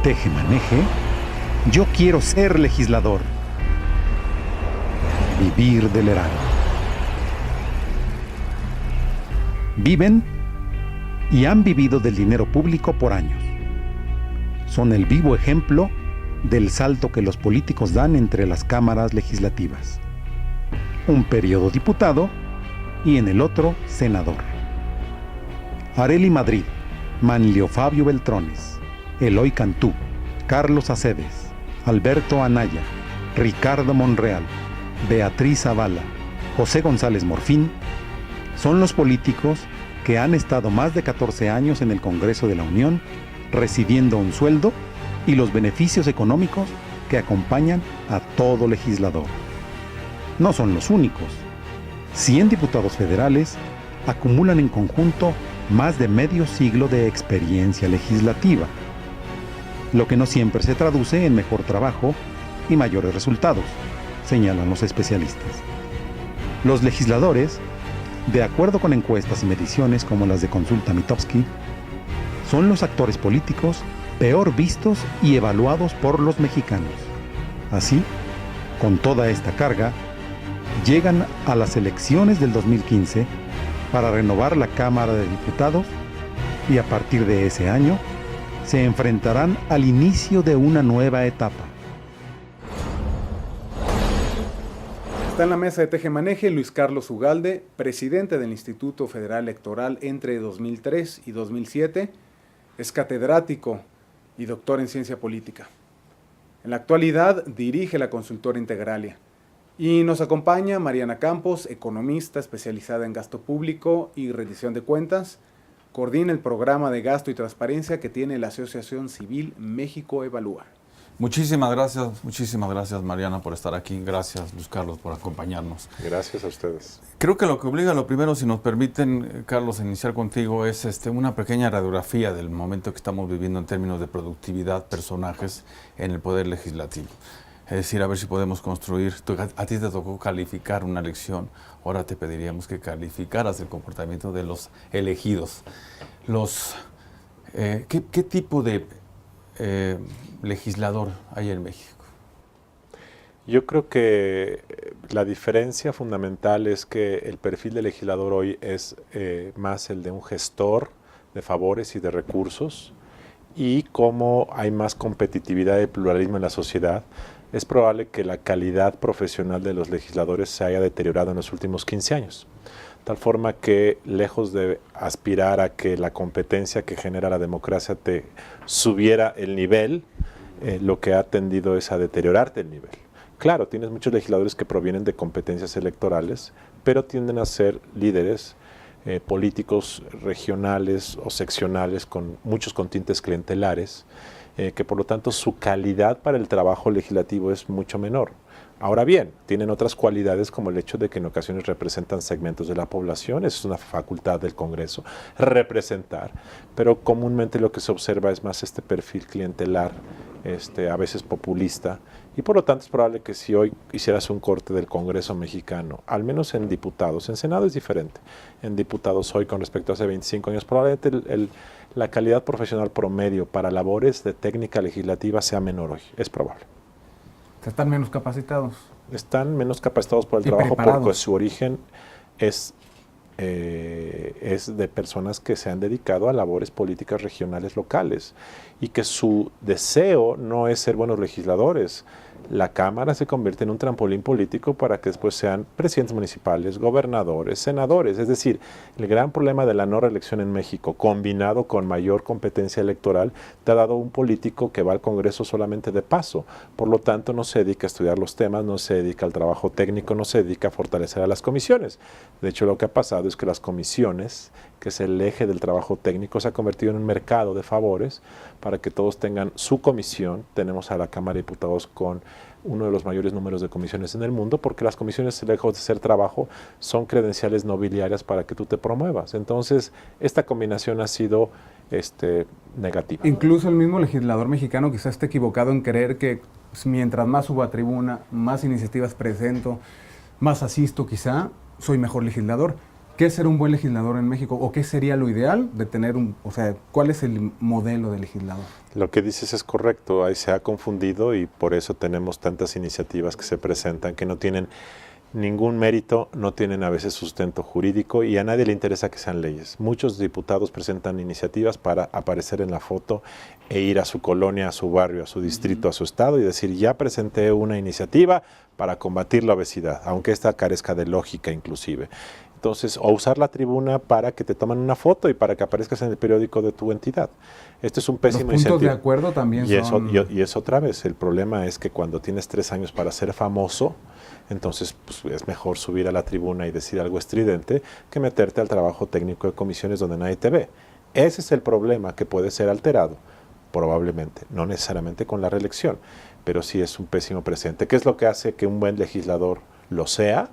Teje-maneje, yo quiero ser legislador. Vivir del erario. Viven y han vivido del dinero público por años. Son el vivo ejemplo del salto que los políticos dan entre las cámaras legislativas. Un periodo diputado y en el otro senador. Arely Madrid, Manlio Fabio Beltrones, Eloy Cantú, Carlos Aceves, Alberto Anaya, Ricardo Monreal, Beatriz Zavala, José González Morfín, son los políticos que han estado más de 14 años en el Congreso de la Unión, recibiendo un sueldo y los beneficios económicos que acompañan a todo legislador. No son los únicos. 100 diputados federales acumulan en conjunto más de medio siglo de experiencia legislativa, lo que no siempre se traduce en mejor trabajo y mayores resultados, señalan los especialistas. Los legisladores, de acuerdo con encuestas y mediciones como las de Consulta Mitofsky, son los actores políticos peor vistos y evaluados por los mexicanos. Así, con toda esta carga, llegan a las elecciones del 2015 para renovar la Cámara de Diputados y a partir de ese año se enfrentarán al inicio de una nueva etapa. Está en la mesa de Teje-Maneje Luis Carlos Ugalde, presidente del Instituto Federal Electoral entre 2003 y 2007, es catedrático y doctor en ciencia política. En la actualidad dirige la consultora Integralia. Y nos acompaña Mariana Campos, economista especializada en gasto público y rendición de cuentas. Coordina el programa de gasto y transparencia que tiene la Asociación Civil México Evalúa. Muchísimas gracias Mariana por estar aquí. Gracias Luis Carlos por acompañarnos. Gracias a ustedes. Creo que lo que obliga, lo primero, si nos permiten, Carlos, iniciar contigo, es una pequeña radiografía del momento que estamos viviendo en términos de productividad, personajes en el Poder Legislativo. Es decir, a ver si podemos construir. A ti te tocó calificar una elección, ahora te pediríamos que calificaras el comportamiento de los elegidos. ¿Qué tipo de legislador hay en México? Yo creo que la diferencia fundamental es que el perfil de legislador hoy es más el de un gestor de favores y de recursos, y como hay más competitividad y pluralismo en la sociedad, es probable que la calidad profesional de los legisladores se haya deteriorado en los últimos 15 años. Tal forma que, lejos de aspirar a que la competencia que genera la democracia te subiera el nivel, lo que ha tendido es a deteriorarte el nivel. Claro, tienes muchos legisladores que provienen de competencias electorales, pero tienden a ser líderes políticos regionales o seccionales con muchos tintes clientelares, que por lo tanto su calidad para el trabajo legislativo es mucho menor. Ahora bien, tienen otras cualidades como el hecho de que en ocasiones representan segmentos de la población, eso es una facultad del Congreso, representar, pero comúnmente lo que se observa es más este perfil clientelar, a veces populista, y por lo tanto es probable que si hoy hicieras un corte del Congreso mexicano, al menos en diputados, en Senado es diferente, en diputados hoy con respecto a hace 25 años, probablemente la calidad profesional promedio para labores de técnica legislativa sea menor hoy, es probable. ¿Están menos capacitados? Están menos capacitados por el trabajo porque su origen es de personas que se han dedicado a labores políticas regionales locales y que su deseo no es ser buenos legisladores. La Cámara se convierte en un trampolín político para que después sean presidentes municipales, gobernadores, senadores. Es decir, el gran problema de la no reelección en México, combinado con mayor competencia electoral, te ha dado un político que va al Congreso solamente de paso. Por lo tanto, no se dedica a estudiar los temas, no se dedica al trabajo técnico, no se dedica a fortalecer a las comisiones. De hecho, lo que ha pasado es que las comisiones, que es el eje del trabajo técnico, se ha convertido en un mercado de favores para que todos tengan su comisión. Tenemos a la Cámara de Diputados con uno de los mayores números de comisiones en el mundo, porque las comisiones, lejos de ser trabajo, son credenciales nobiliarias para que tú te promuevas. Entonces, esta combinación ha sido negativa. Incluso el mismo legislador mexicano quizás esté equivocado en creer que mientras más subo a tribuna, más iniciativas presento, más asisto quizá, soy mejor legislador. ¿Qué es ser un buen legislador en México? ¿O qué sería lo ideal de tener cuál es el modelo de legislador? Lo que dices es correcto, ahí se ha confundido y por eso tenemos tantas iniciativas que se presentan que no tienen ningún mérito, no tienen a veces sustento jurídico y a nadie le interesa que sean leyes. Muchos diputados presentan iniciativas para aparecer en la foto e ir a su colonia, a su barrio, a su distrito, a su estado y decir, ya presenté una iniciativa para combatir la obesidad, aunque esta carezca de lógica inclusive. Entonces, o usar la tribuna para que te tomen una foto y para que aparezcas en el periódico de tu entidad. Este es un pésimo incentivo. Los puntos de acuerdo también son... Y es otra vez, el problema es que cuando tienes 3 años para ser famoso, entonces pues, es mejor subir a la tribuna y decir algo estridente que meterte al trabajo técnico de comisiones donde nadie te ve. Ese es el problema que puede ser alterado, probablemente, no necesariamente con la reelección, pero sí es un pésimo presente. ¿Qué es lo que hace que un buen legislador lo sea?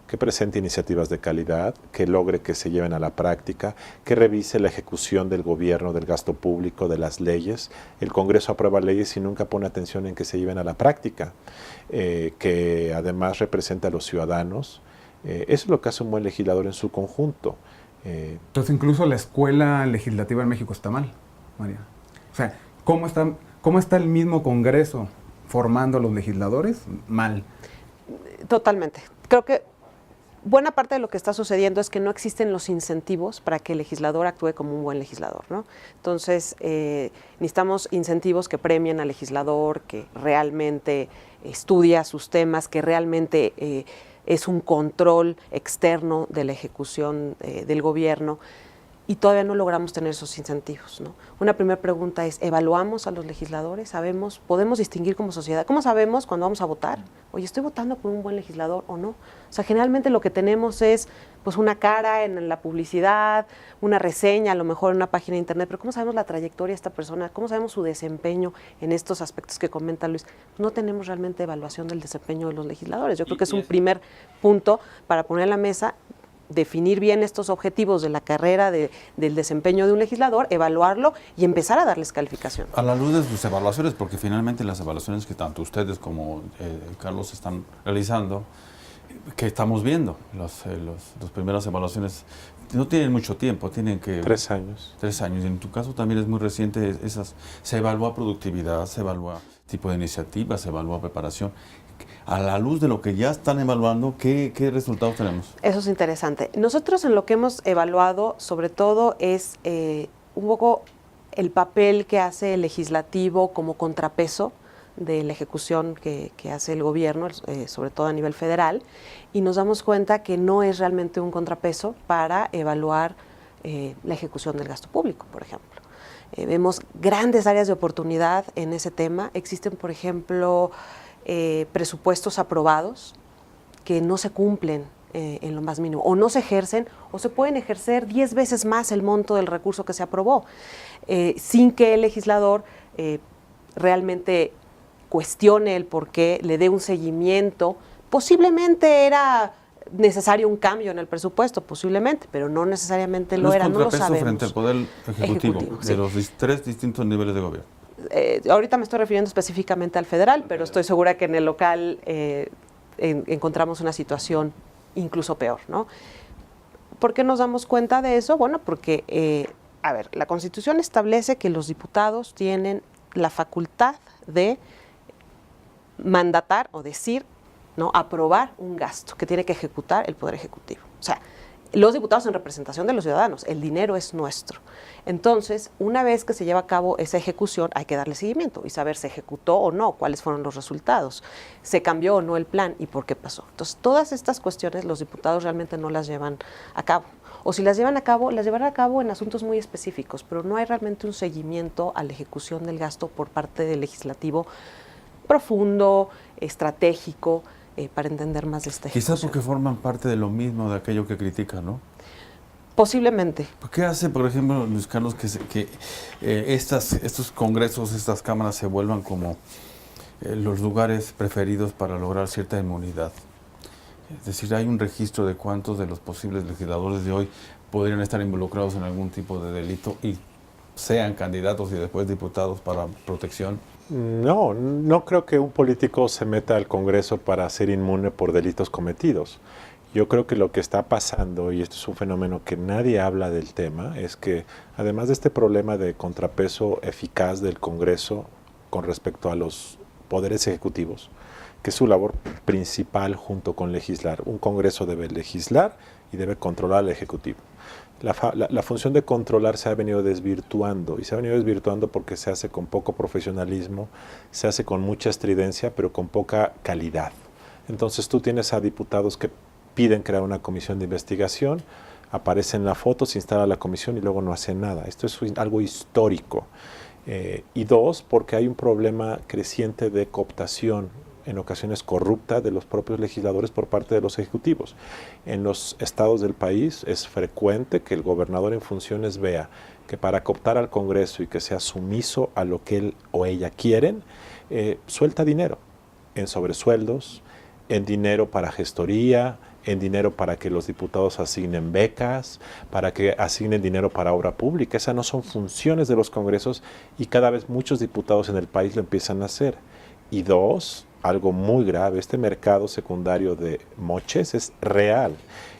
Que presente iniciativas de calidad, que logre que se lleven a la práctica, que revise la ejecución del gobierno, del gasto público, de las leyes. El Congreso aprueba leyes y nunca pone atención en que se lleven a la práctica, que además representa a los ciudadanos. Eso es lo que hace un buen legislador en su conjunto. Entonces incluso la escuela legislativa en México está mal, María. O sea, ¿cómo está el mismo Congreso formando a los legisladores? Mal. Totalmente. Creo que buena parte de lo que está sucediendo es que no existen los incentivos para que el legislador actúe como un buen legislador, ¿no? Entonces, necesitamos incentivos que premien al legislador, que realmente estudia sus temas, que realmente es un control externo de la ejecución del gobierno. Y todavía no logramos tener esos incentivos, ¿no? Una primera pregunta es, ¿evaluamos a los legisladores? ¿Sabemos, podemos distinguir como sociedad? ¿Cómo sabemos cuando vamos a votar? Oye, ¿estoy votando por un buen legislador o no? O sea, generalmente lo que tenemos es pues una cara en la publicidad, una reseña, a lo mejor en una página de internet, pero ¿cómo sabemos la trayectoria de esta persona? ¿Cómo sabemos su desempeño en estos aspectos que comenta Luis? No tenemos realmente evaluación del desempeño de los legisladores. Yo creo que es un primer punto para poner en la mesa, definir bien estos objetivos de la carrera del desempeño de un legislador, evaluarlo y empezar a darles calificación. A la luz de sus evaluaciones, porque finalmente las evaluaciones que tanto ustedes como Carlos están realizando, que estamos viendo, las primeras evaluaciones no tienen mucho tiempo, tienen que... 3 años. 3 años, y en tu caso también es muy reciente, se evalúa productividad, se evalúa tipo de iniciativa, se evalúa preparación. A la luz de lo que ya están evaluando, ¿qué resultados tenemos? Eso es interesante. Nosotros en lo que hemos evaluado, sobre todo, es un poco el papel que hace el legislativo como contrapeso de la ejecución que hace el gobierno, sobre todo a nivel federal, y nos damos cuenta que no es realmente un contrapeso para evaluar la ejecución del gasto público, por ejemplo. Vemos grandes áreas de oportunidad en ese tema. Existen, por ejemplo, presupuestos aprobados que no se cumplen en lo más mínimo, o no se ejercen, o se pueden ejercer 10 veces más el monto del recurso que se aprobó, sin que el legislador realmente cuestione el por qué, le dé un seguimiento. Posiblemente era necesario un cambio en el presupuesto, posiblemente, pero no necesariamente lo era, no lo sabemos. Frente al Poder Ejecutivo sí. De los 3 distintos niveles de gobierno. Ahorita me estoy refiriendo específicamente al federal, pero estoy segura que en el local encontramos una situación incluso peor, ¿no? ¿Por qué nos damos cuenta de eso? Bueno, porque, la Constitución establece que los diputados tienen la facultad de mandatar o decir, ¿no?, aprobar un gasto que tiene que ejecutar el Poder Ejecutivo. O sea, los diputados en representación de los ciudadanos, el dinero es nuestro. Entonces, una vez que se lleva a cabo esa ejecución, hay que darle seguimiento y saber si ejecutó o no, cuáles fueron los resultados, se cambió o no el plan y por qué pasó. Entonces, todas estas cuestiones los diputados realmente no las llevan a cabo. O si las llevan a cabo, las llevarán a cabo en asuntos muy específicos, pero no hay realmente un seguimiento a la ejecución del gasto por parte del legislativo profundo, estratégico, para entender más de esta ejecución. Quizás porque forman parte de lo mismo, de aquello que critican, ¿no? Posiblemente. ¿Qué hace, por ejemplo, Luis Carlos, que estos congresos, estas cámaras se vuelvan como los lugares preferidos para lograr cierta inmunidad? Es decir, hay un registro de cuántos de los posibles legisladores de hoy podrían estar involucrados en algún tipo de delito y sean candidatos y después diputados para protección. No creo que un político se meta al Congreso para ser inmune por delitos cometidos. Yo creo que lo que está pasando, y esto es un fenómeno que nadie habla del tema, es que además de este problema de contrapeso eficaz del Congreso con respecto a los poderes ejecutivos, que es su labor principal junto con legislar. Un Congreso debe legislar y debe controlar al Ejecutivo. La función de controlar se ha venido desvirtuando, y se ha venido desvirtuando porque se hace con poco profesionalismo, se hace con mucha estridencia, pero con poca calidad. Entonces tú tienes a diputados que piden crear una comisión de investigación, aparece en la foto, se instala la comisión y luego no hacen nada. Esto es algo histórico. Y dos, porque hay un problema creciente de cooptación, en ocasiones corrupta, de los propios legisladores por parte de los ejecutivos. En los estados del país es frecuente que el gobernador en funciones vea que para cooptar al Congreso y que sea sumiso a lo que él o ella quieren, suelta dinero en sobresueldos, en dinero para gestoría, en dinero para que los diputados asignen becas, para que asignen dinero para obra pública. Esas no son funciones de los congresos y cada vez muchos diputados en el país lo empiezan a hacer. Y dos, algo muy grave, este mercado secundario de moches es real.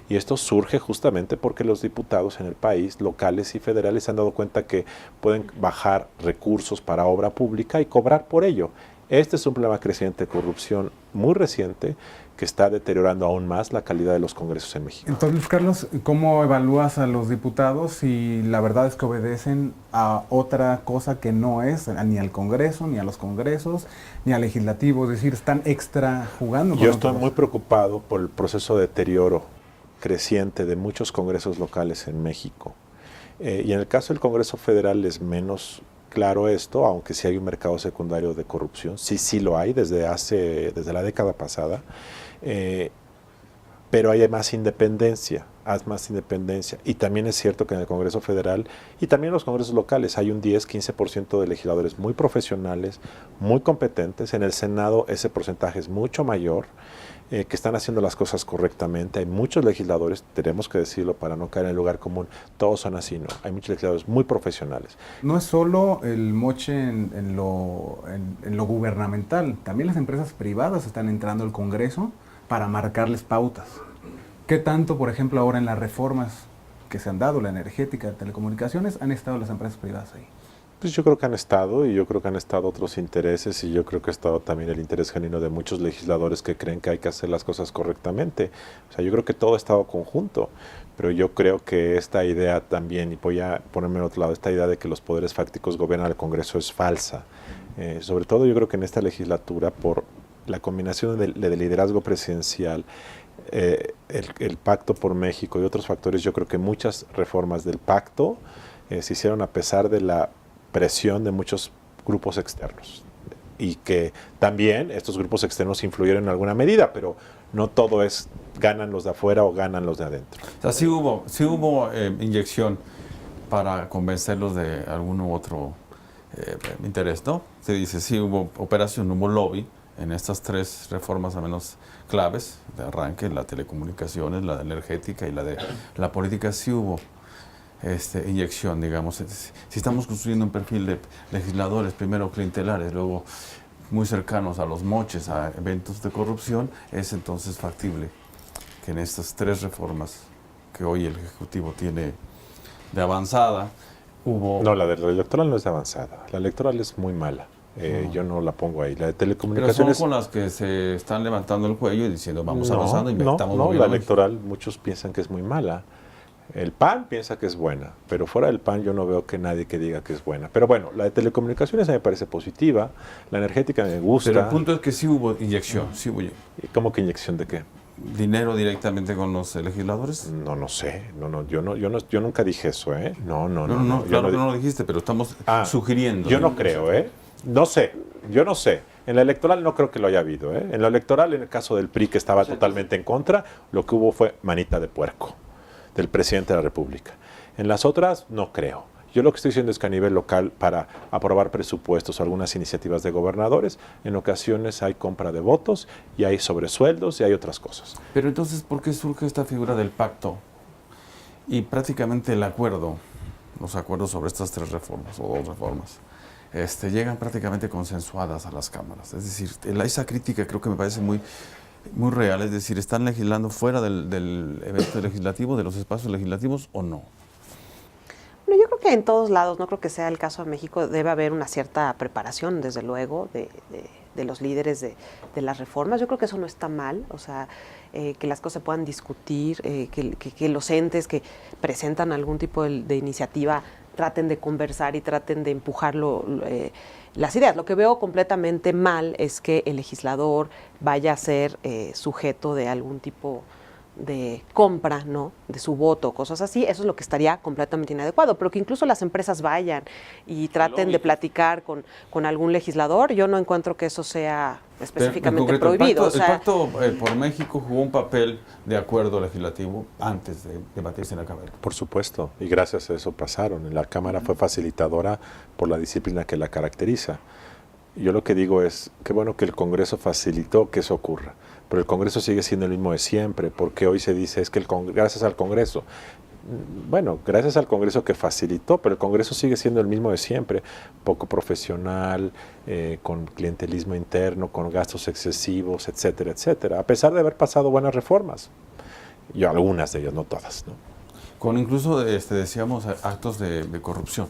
Y esto surge justamente porque los diputados en el país, locales y federales, se han dado cuenta que pueden bajar recursos para obra pública y cobrar por ello. Este es un problema creciente de corrupción muy reciente que está deteriorando aún más la calidad de los congresos en México. Entonces, Carlos, ¿cómo evalúas a los diputados si la verdad es que obedecen a otra cosa que no es ni al Congreso, ni a los congresos, ni al legislativo? Es decir, están extra jugando. Yo estoy muy preocupado por el proceso de deterioro creciente de muchos congresos locales en México. Y en el caso del Congreso Federal es menos claro esto, aunque sí hay un mercado secundario de corrupción, sí lo hay desde la década pasada, pero hay más independencia, y también es cierto que en el Congreso Federal y también en los congresos locales hay un 10-15% de legisladores muy profesionales, muy competentes. En el Senado ese porcentaje es mucho mayor, que están haciendo las cosas correctamente. Hay muchos legisladores, tenemos que decirlo para no caer en el lugar común, todos son así, ¿no? Hay muchos legisladores muy profesionales. No es solo el moche en lo gubernamental, también las empresas privadas están entrando al Congreso para marcarles pautas. ¿Qué tanto, por ejemplo, ahora en las reformas que se han dado, la energética, de telecomunicaciones, han estado las empresas privadas ahí? Pues yo creo que han estado, y yo creo que han estado otros intereses, y yo creo que ha estado también el interés genuino de muchos legisladores que creen que hay que hacer las cosas correctamente. O sea, yo creo que todo ha estado conjunto, pero yo creo que esta idea también, y voy a ponerme al otro lado, esta idea de que los poderes fácticos gobiernan al Congreso es falsa. Sobre todo yo creo que en esta legislatura, por la combinación del liderazgo presidencial, el Pacto por México y otros factores, yo creo que muchas reformas del pacto se hicieron a pesar de la presión de muchos grupos externos, y que también estos grupos externos influyeron en alguna medida, pero no todo es ganan los de afuera o ganan los de adentro. O sea, sí hubo inyección para convencerlos de algún otro interés, ¿no? Se dice, sí hubo operación, hubo lobby en estas tres reformas al menos claves de arranque, la telecomunicaciones, la energética y la de la política. Sí hubo inyección, digamos. Si estamos construyendo un perfil de legisladores, primero clientelares, luego muy cercanos a los moches, a eventos de corrupción, es entonces factible que en estas tres reformas que hoy el Ejecutivo tiene de avanzada, hubo... No, la de la electoral no es de avanzada, la electoral es muy mala. Yo no la pongo ahí. La de telecomunicaciones... Pero son con las que se están levantando el cuello y diciendo vamos avanzando y metamos... No, la electoral muchos piensan que es muy mala. El PAN piensa que es buena, pero fuera del PAN yo no veo que nadie que diga que es buena. Pero bueno, la de telecomunicaciones me parece positiva, la energética me gusta. Pero el punto es que sí hubo inyección. Sí hubo... ¿Cómo que inyección de qué? ¿Dinero directamente con los legisladores? No sé. Yo nunca dije eso, ¿eh? No, claro que no lo dijiste, pero estamos sugiriendo. Yo no creo, ¿eh? No sé. En la electoral no creo que lo haya habido, ¿eh? En la electoral, en el caso del PRI, que estaba totalmente en contra, lo que hubo fue manita de puerco del presidente de la República. En las otras, no creo. Yo lo que estoy diciendo es que a nivel local, para aprobar presupuestos o algunas iniciativas de gobernadores, en ocasiones hay compra de votos y hay sobresueldos y hay otras cosas. Pero entonces, ¿por qué surge esta figura del pacto? Y prácticamente el acuerdo, los acuerdos sobre estas tres reformas o dos reformas, llegan prácticamente consensuadas a las cámaras. Es decir, esa crítica creo que me parece muy muy real, es decir, ¿están legislando fuera del evento legislativo, de los espacios legislativos o no? Bueno, yo creo que en todos lados, no creo que sea el caso de México, debe haber una cierta preparación, desde luego, de los líderes de las reformas. Yo creo que eso no está mal, o sea, que las cosas se puedan discutir, que los entes que presentan algún tipo de iniciativa traten de conversar y traten de empujar las ideas. Lo que veo completamente mal es que el legislador vaya a ser sujeto de algún tipo de compra, ¿no?, de su voto, cosas así. Eso es lo que estaría completamente inadecuado, pero que incluso las empresas vayan y traten de platicar con algún legislador. Yo no encuentro que eso sea específicamente concreto, prohibido. El Pacto por México jugó un papel de acuerdo legislativo antes de debatirse en la Cámara. Por supuesto, y gracias a eso pasaron. La Cámara fue facilitadora por la disciplina que la caracteriza. Yo lo que digo es, qué bueno que el Congreso facilitó que eso ocurra, pero el Congreso sigue siendo el mismo de siempre, porque hoy se dice es que gracias al Congreso. Bueno, gracias al Congreso que facilitó, pero el Congreso sigue siendo el mismo de siempre, poco profesional, con clientelismo interno, con gastos excesivos, etcétera, etcétera, a pesar de haber pasado buenas reformas, y algunas de ellas, no todas, ¿no? Con incluso, decíamos, actos de corrupción.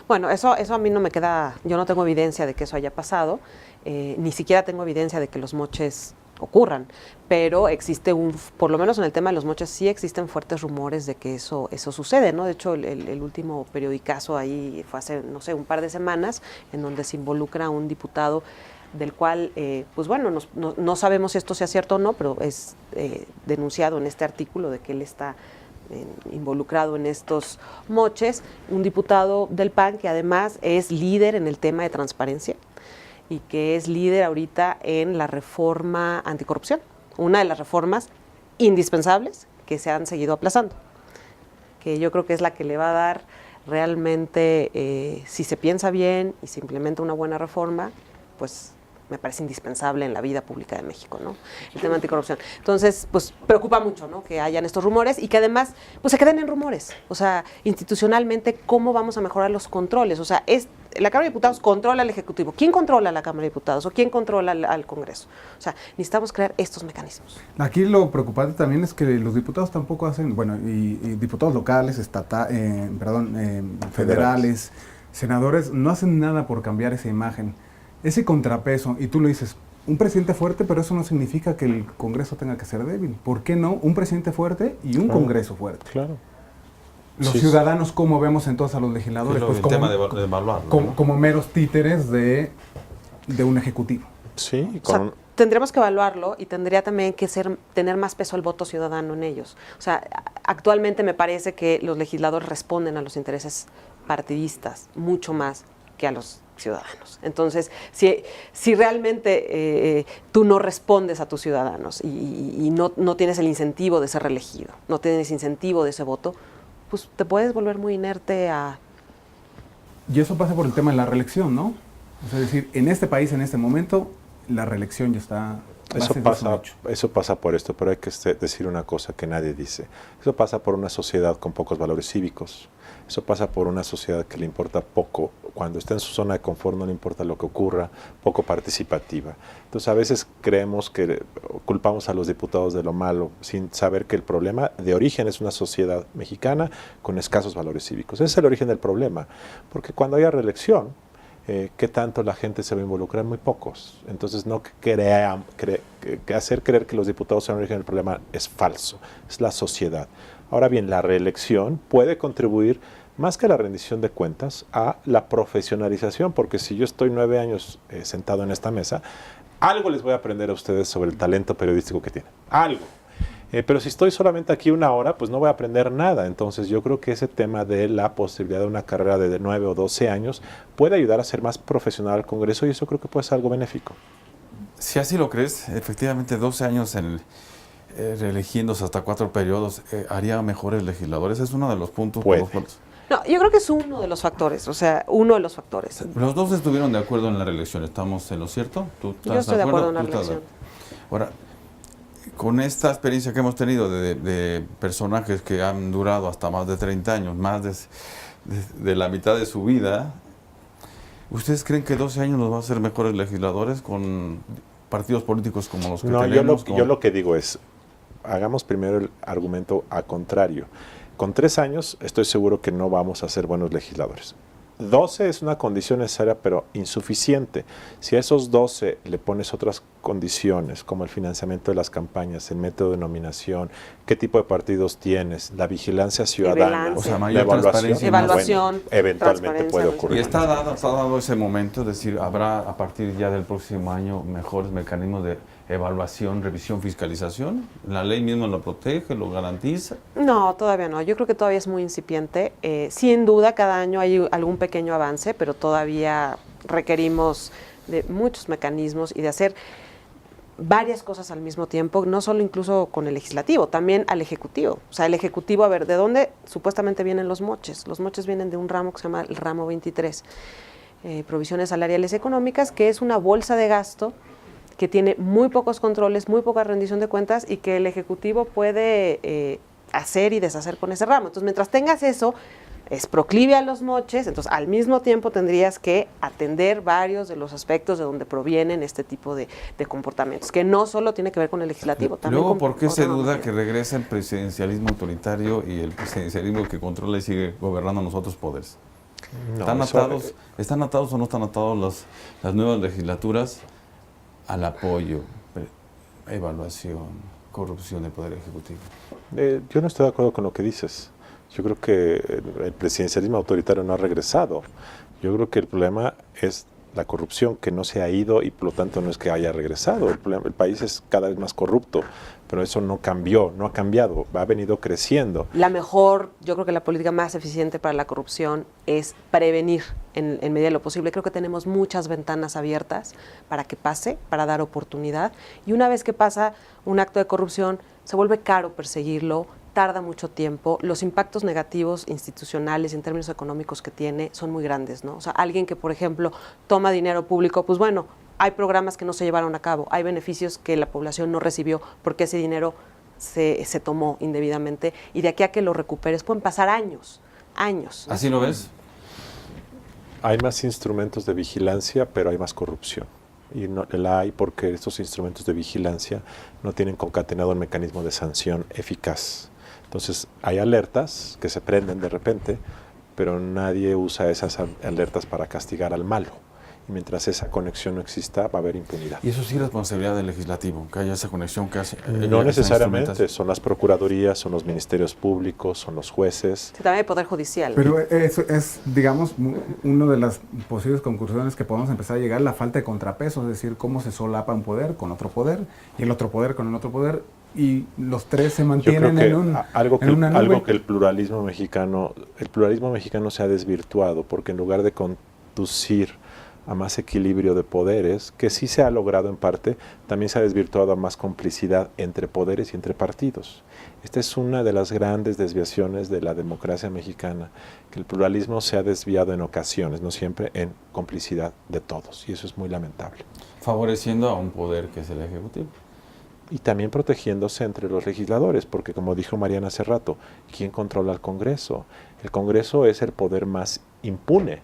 Bueno, eso a mí no me queda, yo no tengo evidencia de que eso haya pasado, ni siquiera tengo evidencia de que los moches ocurran, pero existe por lo menos en el tema de los moches sí existen fuertes rumores de que eso sucede, ¿no? De hecho, el último periodicazo ahí fue hace, no sé, un par de semanas, en donde se involucra a un diputado del cual, pues bueno, no sabemos si esto sea cierto o no, pero es denunciado en este artículo de que él está involucrado en estos moches, un diputado del PAN que además es líder en el tema de transparencia y que es líder ahorita en la reforma anticorrupción, una de las reformas indispensables que se han seguido aplazando, que yo creo que es la que le va a dar realmente, si se piensa bien y se implementa una buena reforma, pues me parece indispensable en la vida pública de México, ¿no? El tema anticorrupción. Entonces, pues preocupa mucho, ¿no?, que hayan estos rumores y que además, pues se queden en rumores. O sea, institucionalmente, ¿cómo vamos a mejorar los controles? O sea, la Cámara de Diputados controla al Ejecutivo. ¿Quién controla a la Cámara de Diputados o quién controla al Congreso? O sea, necesitamos crear estos mecanismos. Aquí lo preocupante también es que los diputados tampoco hacen, bueno, y diputados locales, federales, senadores, no hacen nada por cambiar esa imagen. Ese contrapeso, y tú lo dices, un presidente fuerte, pero eso no significa que el Congreso tenga que ser débil. ¿Por qué no? Un presidente fuerte y un Congreso fuerte. Claro. Los ciudadanos, ¿cómo vemos entonces a los legisladores? Pues el tema de evaluarlo, ¿no? Como meros títeres de un ejecutivo. Sí, O sea, tendríamos que evaluarlo y tendría también que tener más peso el voto ciudadano en ellos. O sea, actualmente me parece que los legisladores responden a los intereses partidistas mucho más que a los ciudadanos. Entonces, si realmente tú no respondes a tus ciudadanos y no tienes el incentivo de ser reelegido, no tienes incentivo de ese voto, pues te puedes volver muy inerte a... Y eso pasa por el tema de la reelección, ¿no? O sea, es decir, en este país, en este momento, la reelección ya está... Eso pasa por esto, pero hay que decir una cosa que nadie dice. Eso pasa por una sociedad con pocos valores cívicos. Eso pasa por una sociedad que le importa poco. Cuando está en su zona de confort no le importa lo que ocurra, poco participativa. Entonces a veces creemos que culpamos a los diputados de lo malo sin saber que el problema de origen es una sociedad mexicana con escasos valores cívicos. Ese es el origen del problema, porque cuando haya reelección, ¿qué tanto la gente se va a involucrar? Muy pocos. Entonces no que hacer creer que los diputados son el origen del problema es falso, es la sociedad. Ahora bien, la reelección puede contribuir más que a la rendición de cuentas, a la profesionalización, porque si yo estoy 9 años sentado en esta mesa, algo les voy a aprender a ustedes sobre el talento periodístico que tienen, algo. Pero si estoy solamente aquí 1 hora, pues no voy a aprender nada. Entonces yo creo que ese tema de la posibilidad de una carrera de 9 o 12 años puede ayudar a ser más profesional al Congreso y eso creo que puede ser algo benéfico. Si así lo crees, efectivamente 12 años reeligiéndose hasta 4 periodos haría mejores legisladores. Es uno de los puntos por los cuales... No, yo creo que es uno de los factores, o sea, uno de los factores. Los dos estuvieron de acuerdo en la reelección, ¿estamos en lo cierto? Yo estoy de acuerdo en la reelección. Ahora, con esta experiencia que hemos tenido de personajes que han durado hasta más de 30 años, más de la mitad de su vida, ¿ustedes creen que 12 años nos va a hacer mejores legisladores partidos políticos como los que No, tenemos. yo lo que digo es, hagamos primero el argumento a contrario. Con 3 años estoy seguro que no vamos a ser buenos legisladores. 12 es una condición necesaria, pero insuficiente. Si a esos 12 le pones otras condiciones, como el financiamiento de las campañas, el método de nominación, qué tipo de partidos tienes, la vigilancia ciudadana, O sea, la mayor transparencia. Evaluación, bueno, eventualmente transparencia, puede ¿no? ocurrir. Y está dado ese momento, es decir, habrá a partir ya del próximo año mejores mecanismos de evaluación, revisión, fiscalización. ¿La ley misma lo protege, lo garantiza? No, todavía no. Yo creo que todavía es muy incipiente. Sin duda, cada año hay algún pequeño avance, pero todavía requerimos de muchos mecanismos y de hacer varias cosas al mismo tiempo, no solo incluso con el legislativo, también al ejecutivo. O sea, el ejecutivo, a ver, ¿de dónde supuestamente vienen los moches? Los moches vienen de un ramo que se llama el ramo 23, provisiones salariales económicas, que es una bolsa de gasto que tiene muy pocos controles, muy poca rendición de cuentas y que el Ejecutivo puede hacer y deshacer con ese ramo. Entonces, mientras tengas eso, es proclive a los moches, entonces al mismo tiempo tendrías que atender varios de los aspectos de donde provienen este tipo de comportamientos, que no solo tiene que ver con el legislativo. También Luego, ¿por qué con se otras duda materias. que regresa el presidencialismo autoritario y el presidencialismo que controla y sigue gobernando los otros poderes? No, ¿Están atados o no están atados las nuevas legislaturas al apoyo, evaluación, corrupción del Poder Ejecutivo? Yo no estoy de acuerdo con lo que dices. Yo creo que el presidencialismo autoritario no ha regresado. Yo creo que el problema es la corrupción, que no se ha ido y por lo tanto no es que haya regresado. El país es cada vez más corrupto, pero eso no cambió, no ha cambiado, ha venido creciendo. Yo creo que la política más eficiente para la corrupción es prevenir en medida de lo posible. Creo que tenemos muchas ventanas abiertas para que pase, para dar oportunidad. Y una vez que pasa un acto de corrupción, se vuelve caro perseguirlo, tarda mucho tiempo, los impactos negativos institucionales y en términos económicos que tiene son muy grandes, ¿no? O sea, alguien que, por ejemplo, toma dinero público, pues bueno, hay programas que no se llevaron a cabo, hay beneficios que la población no recibió porque ese dinero se tomó indebidamente y de aquí a que lo recuperes pueden pasar años. ¿Así lo ves? Hay más instrumentos de vigilancia, pero hay más corrupción. Y no la hay porque estos instrumentos de vigilancia no tienen concatenado el mecanismo de sanción eficaz. Entonces, hay alertas que se prenden de repente, pero nadie usa esas alertas para castigar al malo. Y mientras esa conexión no exista, va a haber impunidad. Y eso sí es responsabilidad del legislativo, que haya esa conexión, que hace... No necesariamente, son las procuradurías, son los ministerios públicos, son los jueces. Sí, también el Poder Judicial. Pero eso es, digamos, una de las posibles conclusiones que podemos empezar a llegar, la falta de contrapeso, es decir, cómo se solapa un poder con otro poder y el otro poder con el otro poder y los tres se mantienen algo en una nube. Algo que el pluralismo mexicano se ha desvirtuado, porque en lugar de conducir a más equilibrio de poderes, que sí se ha logrado en parte, también se ha desvirtuado a más complicidad entre poderes y entre partidos. Esta es una de las grandes desviaciones de la democracia mexicana, que el pluralismo se ha desviado en ocasiones, no siempre, en complicidad de todos, y eso es muy lamentable. Favoreciendo a un poder que es el Ejecutivo. Y también protegiéndose entre los legisladores, porque como dijo Mariana hace rato, ¿quién controla el Congreso? El Congreso es el poder más impune,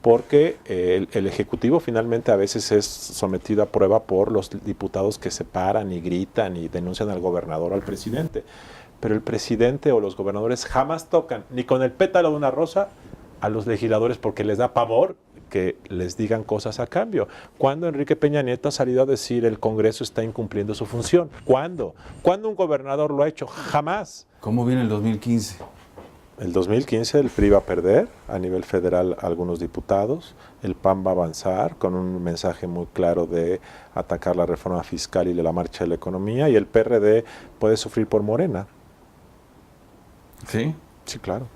porque el Ejecutivo finalmente a veces es sometido a prueba por los diputados que se paran y gritan y denuncian al gobernador o al presidente. Pero el presidente o los gobernadores jamás tocan, ni con el pétalo de una rosa, a los legisladores porque les da pavor que les digan cosas a cambio. ¿Cuándo Enrique Peña Nieto ha salido a decir el Congreso está incumpliendo su función? ¿Cuándo? ¿Cuándo un gobernador lo ha hecho? Jamás. ¿Cómo viene el 2015? El 2015 el PRI va a perder a nivel federal algunos diputados, el PAN va a avanzar con un mensaje muy claro de atacar la reforma fiscal y la marcha de la economía, y el PRD puede sufrir por Morena. ¿Sí? Sí, claro.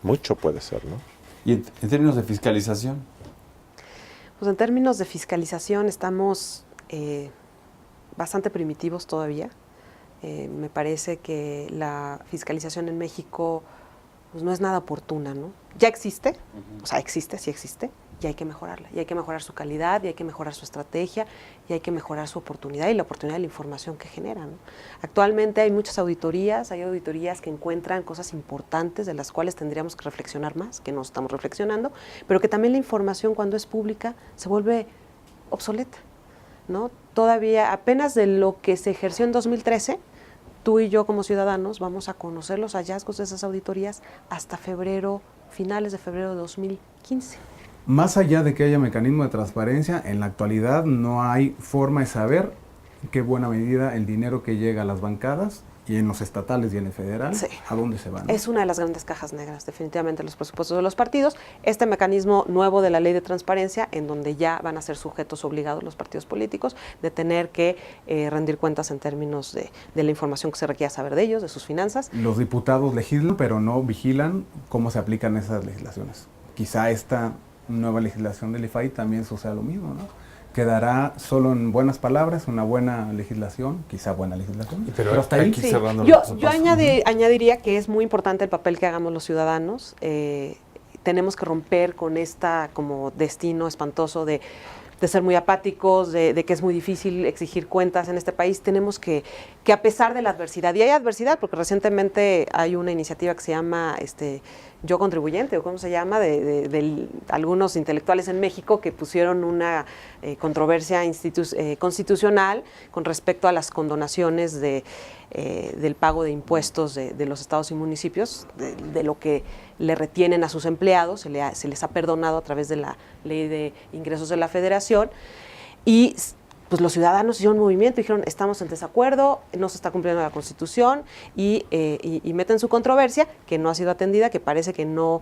Mucho puede ser, ¿no? ¿Y en términos de fiscalización? Pues en términos de fiscalización estamos bastante primitivos todavía. Me parece que la fiscalización en México pues no es nada oportuna, ¿no? Ya existe, o sea, sí existe, y hay que mejorarla, y hay que mejorar su calidad, y hay que mejorar su estrategia, y hay que mejorar su oportunidad y la oportunidad de la información que genera, ¿no? Actualmente hay muchas auditorías, que encuentran cosas importantes de las cuales tendríamos que reflexionar más, que no estamos reflexionando, pero que también la información cuando es pública se vuelve obsoleta. ¿no? Todavía, apenas de lo que se ejerció en 2013, tú y yo como ciudadanos vamos a conocer los hallazgos de esas auditorías hasta febrero, finales de febrero de 2015. Más allá de que haya mecanismo de transparencia, en la actualidad no hay forma de saber en qué buena medida el dinero que llega a las bancadas y en los estatales y en el federal, sí, ¿a dónde se van? Es una de las grandes cajas negras, definitivamente, los presupuestos de los partidos. Este mecanismo nuevo de la ley de transparencia, en donde ya van a ser sujetos obligados los partidos políticos de tener que rendir cuentas en términos de la información que se requiera saber de ellos, de sus finanzas. Los diputados legislan, pero no vigilan cómo se aplican esas legislaciones. Quizá esta nueva legislación del IFAI también suceda lo mismo, ¿no? Quedará solo en buenas palabras, una buena legislación, quizá buena legislación, pero hasta ahí. Sí. Yo añadiría que es muy importante el papel que hagamos los ciudadanos. Tenemos que romper con esta como destino espantoso de ser muy apáticos, de que es muy difícil exigir cuentas en este país. Tenemos que a pesar de la adversidad, y hay adversidad porque recientemente hay una iniciativa que se llama Yo Contribuyente, o cómo se llama, de algunos intelectuales en México que pusieron una controversia constitucional con respecto a las condonaciones del pago de impuestos de los estados y municipios, de lo que le retienen a sus empleados, se les ha perdonado a través de la Ley de Ingresos de la Federación, y pues los ciudadanos hicieron un movimiento y dijeron, estamos en desacuerdo, no se está cumpliendo la Constitución, y meten su controversia, que no ha sido atendida, que parece que no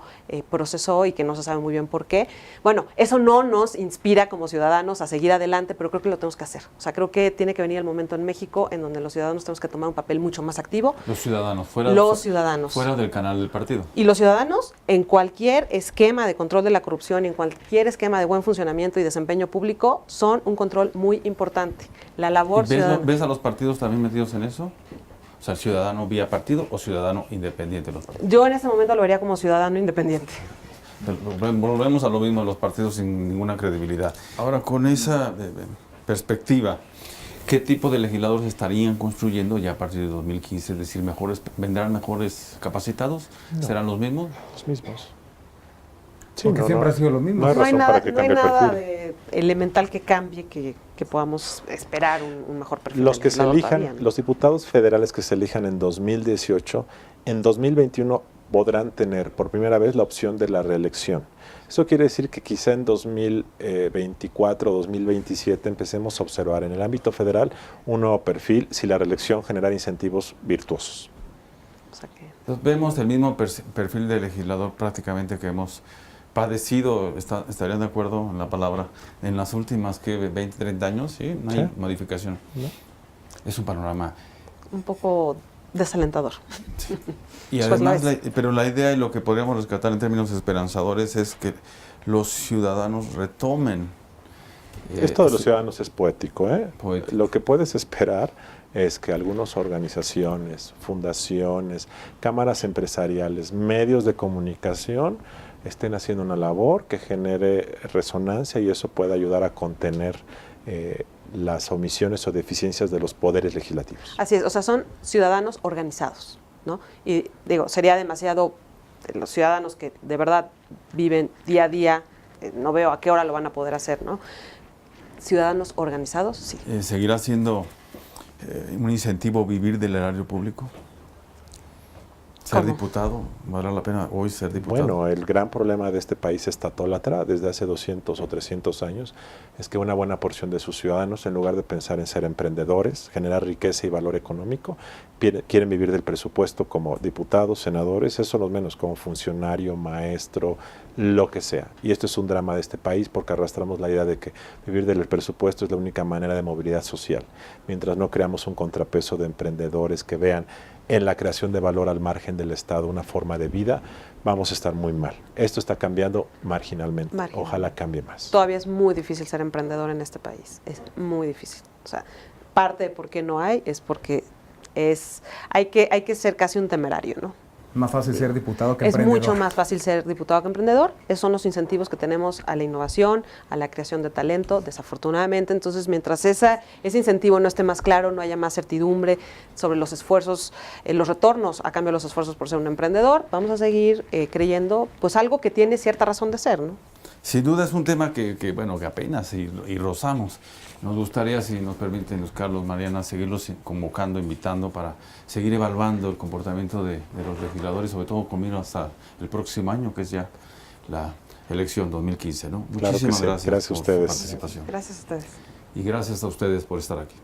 procesó y que no se sabe muy bien por qué. Bueno, eso no nos inspira como ciudadanos a seguir adelante, pero creo que lo tenemos que hacer. O sea, creo que tiene que venir el momento en México en donde los ciudadanos tenemos que tomar un papel mucho más activo. Los ciudadanos, fuera del canal del partido. Y los ciudadanos, en cualquier esquema de control de la corrupción, en cualquier esquema de buen funcionamiento y desempeño público, son un control muy importante. La labor ciudadana. ¿Ves a los partidos también metidos en eso? O sea, ciudadano vía partido o ciudadano independiente de los partidos. Yo en este momento lo vería como ciudadano independiente. Volvemos a lo mismo, los partidos sin ninguna credibilidad. Ahora, con esa perspectiva, ¿qué tipo de legisladores estarían construyendo ya a partir de 2015? Es decir, ¿vendrán mejores capacitados? No. ¿Serán los mismos? Los mismos. Sí, porque siempre ha sido lo mismo. No hay nada de elemental que cambie, que podamos esperar un mejor perfil. Los que se elijan, todavía, ¿no? Los diputados federales que se elijan en 2018, en 2021 podrán tener por primera vez la opción de la reelección. Eso quiere decir que quizá en 2024 o 2027 empecemos a observar en el ámbito federal un nuevo perfil si la reelección genera incentivos virtuosos. O sea que... Entonces, vemos el mismo perfil de legislador prácticamente que hemos padecido, estarían de acuerdo en la palabra, en las últimas 20, 30 años, ¿sí? No hay modificación. ¿No? Es un panorama un poco desalentador. Sí. Y además, pero la idea y lo que podríamos rescatar en términos esperanzadores es que los ciudadanos retomen. Esto de los ciudadanos es poético, Poético. Lo que puedes esperar es que algunas organizaciones, fundaciones, cámaras empresariales, medios de comunicación estén haciendo una labor que genere resonancia y eso pueda ayudar a contener las omisiones o deficiencias de los poderes legislativos. Así es, o sea, son ciudadanos organizados, ¿no? Y digo, sería demasiado, los ciudadanos que de verdad viven día a día, no veo a qué hora lo van a poder hacer, ¿no? Ciudadanos organizados, sí. ¿Seguirá siendo un incentivo vivir del erario público? ¿Ser diputado? ¿Valdrá la pena hoy ser diputado? Bueno, el gran problema de este país estatólatra desde hace 200 o 300 años es que una buena porción de sus ciudadanos, en lugar de pensar en ser emprendedores, generar riqueza y valor económico, quieren vivir del presupuesto como diputados, senadores, eso lo menos como funcionario, maestro, lo que sea. Y esto es un drama de este país porque arrastramos la idea de que vivir del presupuesto es la única manera de movilidad social. Mientras no creamos un contrapeso de emprendedores que vean en la creación de valor al margen del Estado una forma de vida, vamos a estar muy mal. Esto está cambiando marginalmente. Ojalá cambie más. Todavía es muy difícil ser emprendedor en este país. Es muy difícil. O sea, parte de por qué no hay es porque hay que ser casi un temerario, ¿no? Más fácil ser diputado que emprendedor. Es mucho más fácil ser diputado que emprendedor. Esos son los incentivos que tenemos a la innovación, a la creación de talento, desafortunadamente. Entonces, mientras ese incentivo no esté más claro, no haya más certidumbre sobre los esfuerzos, los retornos a cambio de los esfuerzos por ser un emprendedor, vamos a seguir creyendo pues algo que tiene cierta razón de ser, ¿no? Sin duda es un tema que apenas y rozamos. Nos gustaría, si nos permiten, Luis Carlos, Mariana, seguirlos convocando, invitando para seguir evaluando el comportamiento de los legisladores, sobre todo con mira hasta el próximo año, que es ya la elección 2015, ¿no? Claro que Muchísimas sí. gracias Gracias a por ustedes. su participación. Gracias a ustedes. Y gracias a ustedes por estar aquí.